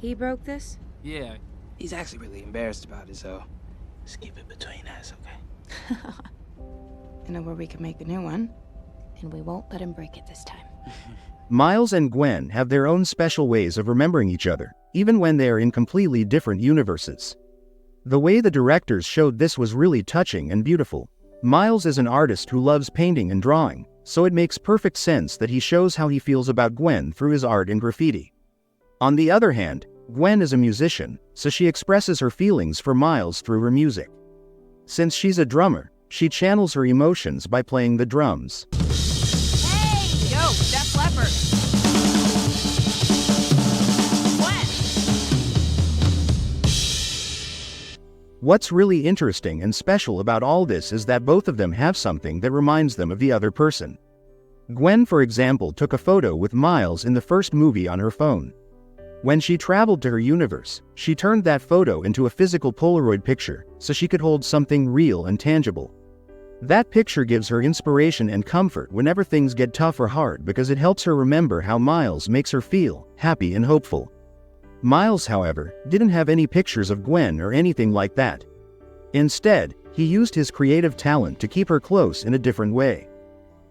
He broke this? Yeah, he's actually really embarrassed about it, so just keep it between us, okay? I know where we can make a new one, and we won't let him break it this time. Miles and Gwen have their own special ways of remembering each other, even when they are in completely different universes. The way the directors showed this was really touching and beautiful. Miles is an artist who loves painting and drawing, so it makes perfect sense that he shows how he feels about Gwen through his art and graffiti. On the other hand, Gwen is a musician, so she expresses her feelings for Miles through her music. Since she's a drummer, she channels her emotions by playing the drums. Hey! Yo, Def Leppard! What's really interesting and special about all this is that both of them have something that reminds them of the other person. Gwen, for example, took a photo with Miles in the first movie on her phone. When she traveled to her universe, she turned that photo into a physical Polaroid picture so she could hold something real and tangible. That picture gives her inspiration and comfort whenever things get tough or hard because it helps her remember how Miles makes her feel happy and hopeful. Miles, however, didn't have any pictures of Gwen or anything like that. Instead, he used his creative talent to keep her close in a different way.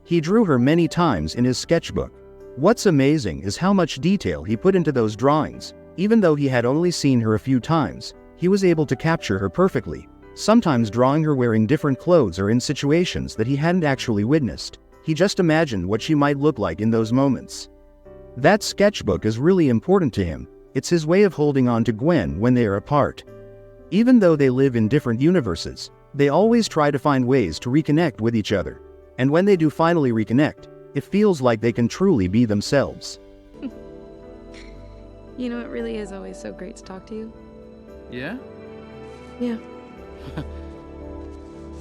He drew her many times in his sketchbook. What's amazing is how much detail he put into those drawings. Even though he had only seen her a few times, he was able to capture her perfectly, sometimes drawing her wearing different clothes or in situations that he hadn't actually witnessed. He just imagined what she might look like in those moments. That sketchbook is really important to him. It's his way of holding on to Gwen when they are apart. Even though they live in different universes, they always try to find ways to reconnect with each other. And when they do finally reconnect, it feels like they can truly be themselves. You know, it really is always so great to talk to you. Yeah? Yeah.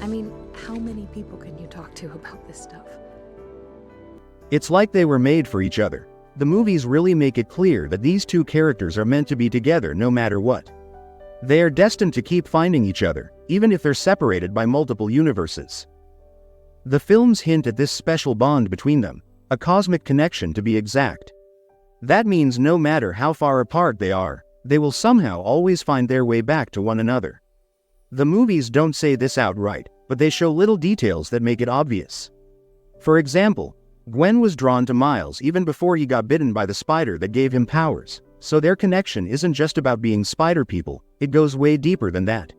I mean, how many people can you talk to about this stuff? It's like they were made for each other. The movies really make it clear that these two characters are meant to be together no matter what. They are destined to keep finding each other, even if they're separated by multiple universes. The films hint at this special bond between them, a cosmic connection to be exact. That means no matter how far apart they are, they will somehow always find their way back to one another. The movies don't say this outright, but they show little details that make it obvious. For example, Gwen was drawn to Miles even before he got bitten by the spider that gave him powers, so their connection isn't just about being spider people, it goes way deeper than that.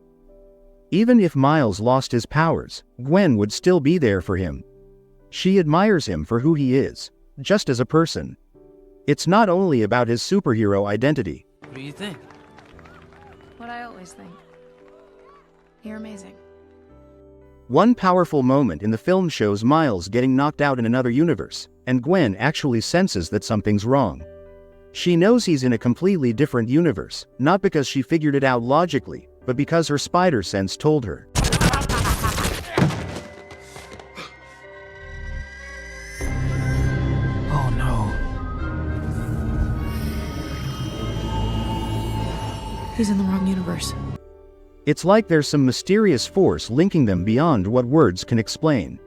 Even if Miles lost his powers, Gwen would still be there for him. She admires him for who he is, just as a person. It's not only about his superhero identity. What do you think? What I always think. You're amazing. One powerful moment in the film shows Miles getting knocked out in another universe, and Gwen actually senses that something's wrong. She knows he's in a completely different universe, not because she figured it out logically, but because her spider sense told her. Oh no. He's in the wrong universe. It's like there's some mysterious force linking them beyond what words can explain.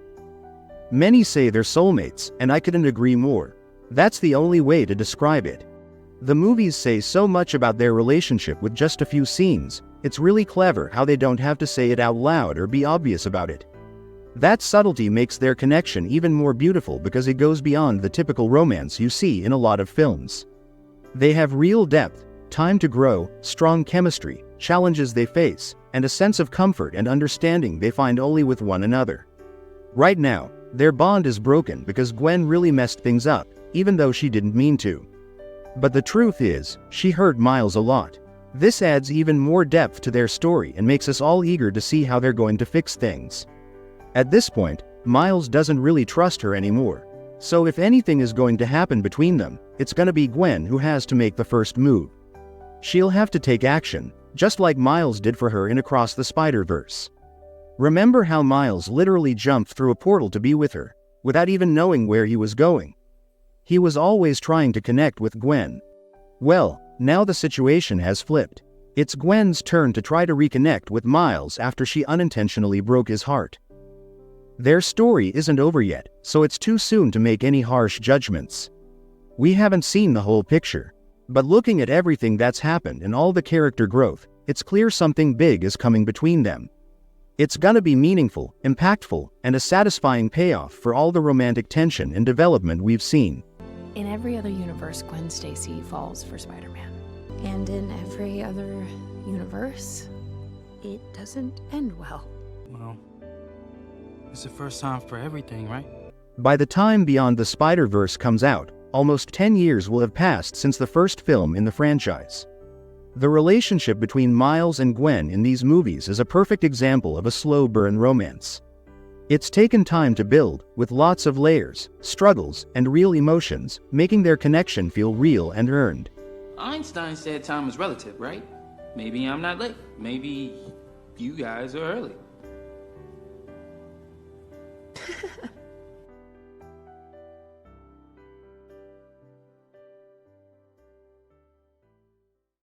Many say they're soulmates, and I couldn't agree more. That's the only way to describe it. The movies say so much about their relationship with just a few scenes. It's really clever how they don't have to say it out loud or be obvious about it. That subtlety makes their connection even more beautiful because it goes beyond the typical romance you see in a lot of films. They have real depth, time to grow, strong chemistry, challenges they face, and a sense of comfort and understanding they find only with one another. Right now, their bond is broken because Gwen really messed things up, even though she didn't mean to. But the truth is, she hurt Miles a lot. This adds even more depth to their story and makes us all eager to see how they're going to fix things. At this point, Miles doesn't really trust her anymore. So if anything is going to happen between them, it's gonna be Gwen who has to make the first move. She'll have to take action, just like Miles did for her in Across the Spider-Verse. Remember how Miles literally jumped through a portal to be with her, without even knowing where he was going? He was always trying to connect with Gwen. Well, now the situation has flipped. It's Gwen's turn to try to reconnect with Miles after she unintentionally broke his heart. Their story isn't over yet, so it's too soon to make any harsh judgments. We haven't seen the whole picture. But looking at everything that's happened and all the character growth, it's clear something big is coming between them. It's gonna be meaningful, impactful, and a satisfying payoff for all the romantic tension and development we've seen. In every other universe, Gwen Stacy falls for Spider-Man. And in every other universe, it doesn't end well. Well, it's the first time for everything, right? By the time Beyond the Spider-Verse comes out, almost 10 years will have passed since the first film in the franchise. The relationship between Miles and Gwen in these movies is a perfect example of a slow burn romance. It's taken time to build, with lots of layers, struggles, and real emotions, making their connection feel real and earned. Einstein said time is relative, right? Maybe I'm not late. Maybe you guys are early.